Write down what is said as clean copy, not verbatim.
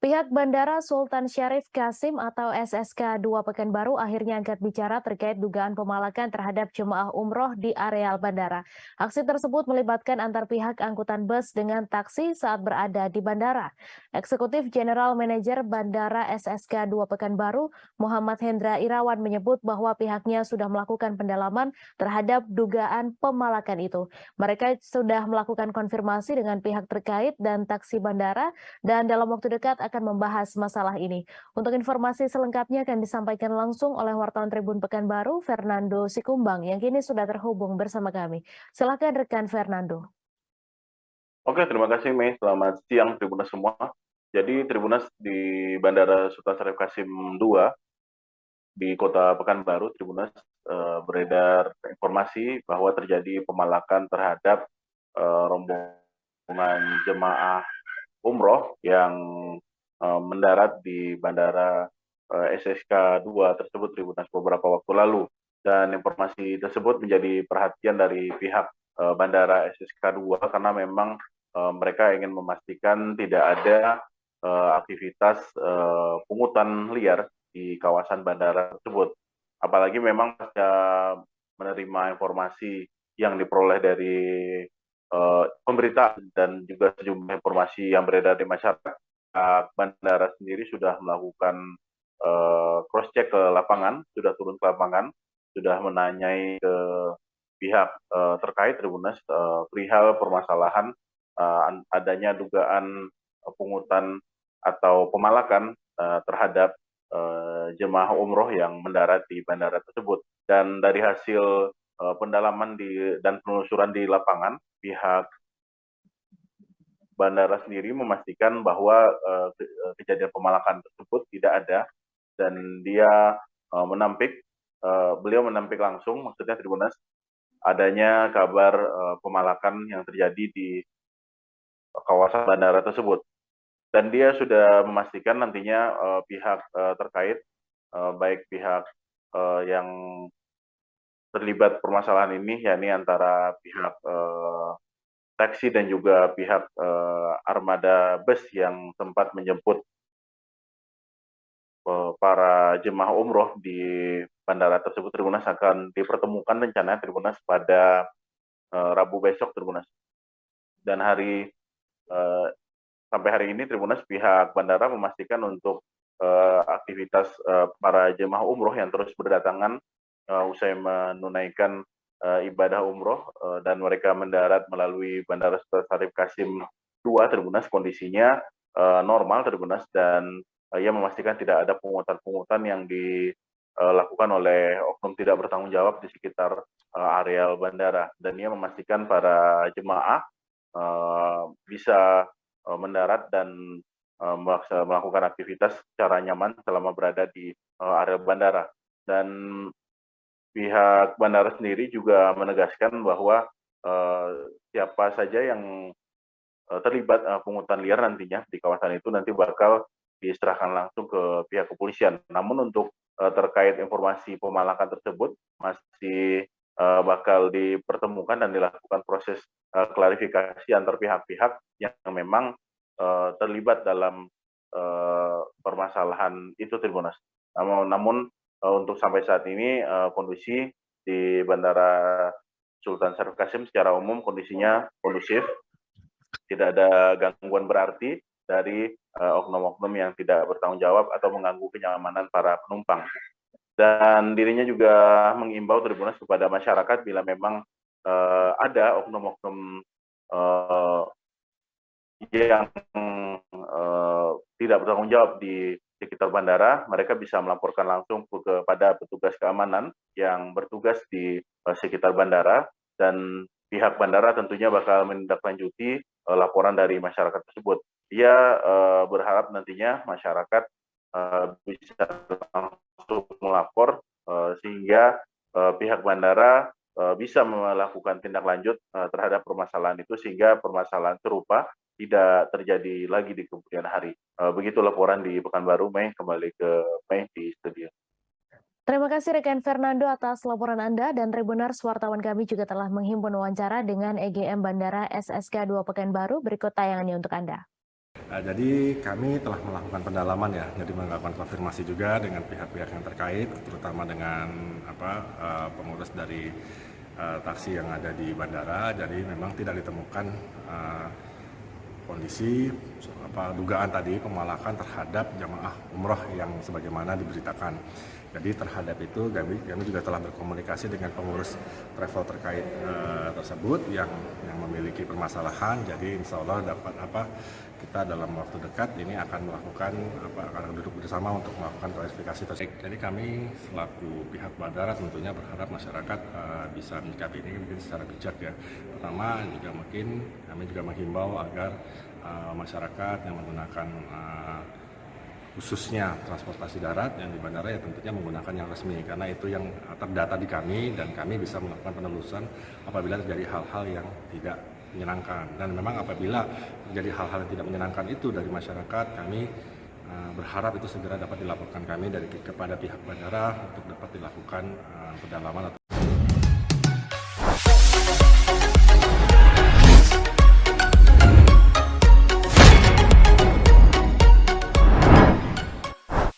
Pihak Bandara Sultan Syarif Kasim atau SSK 2 Pekanbaru akhirnya angkat bicara terkait dugaan pemalakan terhadap jemaah umroh di areal bandara. Aksi tersebut melibatkan antar pihak angkutan bus dengan taksi saat berada di bandara. Eksekutif General Manager Bandara SSK 2 Pekanbaru, Muhammad Hendra Irawan menyebut bahwa pihaknya sudah melakukan pendalaman terhadap dugaan pemalakan itu. Mereka sudah melakukan konfirmasi dengan pihak terkait dan taksi bandara dan dalam waktu dekat akan membahas masalah ini. Untuk informasi selengkapnya akan disampaikan langsung oleh wartawan Tribun Pekanbaru, Fernando Sikumbang, yang kini sudah terhubung bersama kami. Silakan rekan Fernando. Oke, terima kasih Mei. Selamat siang Tribunas semua. Jadi Tribunas di Bandara Sultan Syarif Kasim II di Kota Pekanbaru, Tribunas beredar informasi bahwa terjadi pemalakan terhadap rombongan jemaah umroh yang mendarat di Bandara SSK 2 tersebut Tribunas beberapa waktu lalu. Dan informasi tersebut menjadi perhatian dari pihak Bandara SSK 2 karena memang mereka ingin memastikan tidak ada aktivitas pungutan liar di kawasan bandara tersebut. Apalagi memang pasca menerima informasi yang diperoleh dari pemberitaan dan juga sejumlah informasi yang beredar di masyarakat, bandara sendiri sudah melakukan cross check ke lapangan, sudah turun ke lapangan, sudah menanyai ke pihak terkait Tribunas perihal permasalahan adanya dugaan pungutan atau pemalakan terhadap jemaah umroh yang mendarat di bandara tersebut. Dan dari hasil pendalaman dan penelusuran di lapangan, pihak bandara sendiri memastikan bahwa kejadian pemalakan tersebut tidak ada dan dia beliau menampik langsung, maksudnya Tribunas, adanya kabar pemalakan yang terjadi di kawasan bandara tersebut. Dan dia sudah memastikan nantinya pihak terkait, baik pihak yang terlibat permasalahan ini, yakni antara pihak taksi dan juga pihak armada bus yang sempat menjemput para jemaah umroh di bandara tersebut, Tribunas, akan dipertemukan rencananya Tribunas pada Rabu besok, Tribunas. Dan sampai hari ini Tribunas, pihak bandara memastikan untuk aktivitas para jemaah umroh yang terus berdatangan usai menunaikan ibadah umroh dan mereka mendarat melalui Bandara Sultan Syarif Kasim II, Tribunas, kondisinya normal, Tribunas, dan ia memastikan tidak ada pungutan-pungutan yang dilakukan oleh oknum tidak bertanggung jawab di sekitar areal bandara. Dan ia memastikan para jemaah bisa mendarat dan melakukan aktivitas secara nyaman selama berada di area bandara. Dan pihak bandara sendiri juga menegaskan bahwa siapa saja yang terlibat pungutan liar nantinya di kawasan itu nanti bakal diserahkan langsung ke pihak kepolisian. Namun untuk terkait informasi pemalakan tersebut masih bakal dipertemukan dan dilakukan proses klarifikasi antar pihak-pihak yang memang terlibat dalam permasalahan itu, Tribunas. Namun untuk sampai saat ini kondisi di Bandara Sultan Syarif Kasim secara umum kondisinya kondusif, tidak ada gangguan berarti dari oknum-oknum yang tidak bertanggung jawab atau mengganggu kenyamanan para penumpang. Dan dirinya juga mengimbau Tribunas kepada masyarakat bila memang ada oknum-oknum yang tidak bertanggung jawab di sekitar bandara, mereka bisa melaporkan langsung kepada petugas keamanan yang bertugas di sekitar bandara, dan pihak bandara tentunya bakal menindaklanjuti laporan dari masyarakat tersebut. Ia berharap nantinya masyarakat bisa langsung melapor sehingga pihak bandara bisa melakukan tindak lanjut terhadap permasalahan itu sehingga permasalahan serupa tidak terjadi lagi di kemudian hari. Begitu laporan di Pekanbaru, Mei. Kembali ke Mei di studio. Terima kasih rekan Fernando atas laporan Anda, dan Tribuners, wartawan kami juga telah menghimpun wawancara dengan EGM Bandara SSK 2 Pekanbaru. Berikut tayangannya untuk Anda. Jadi kami telah melakukan pendalaman ya, jadi melakukan konfirmasi juga dengan pihak-pihak yang terkait, terutama dengan pengurus dari taksi yang ada di bandara. Jadi memang tidak ditemukan kondisi dugaan tadi pemalakan terhadap jamaah umroh yang sebagaimana diberitakan. Jadi terhadap itu kami juga telah berkomunikasi dengan pengurus travel terkait tersebut yang memiliki permasalahan. Jadi insya Allah dapat kita dalam waktu dekat ini akan melakukan akan duduk bersama untuk melakukan klarifikasi tersebut. Jadi kami selaku pihak bandara tentunya berharap masyarakat bisa menyikapi ini mungkin secara bijak ya. Pertama juga mungkin kami juga menghimbau agar masyarakat yang menggunakan khususnya transportasi darat yang di bandara ya tentunya menggunakan yang resmi karena itu yang terdata di kami dan kami bisa melakukan penelusuran apabila terjadi hal-hal yang tidak menyenangkan. Dan memang apabila terjadi hal-hal yang tidak menyenangkan itu dari masyarakat, kami berharap itu segera dapat dilaporkan kami kepada pihak bandara untuk dapat dilakukan pendalaman atau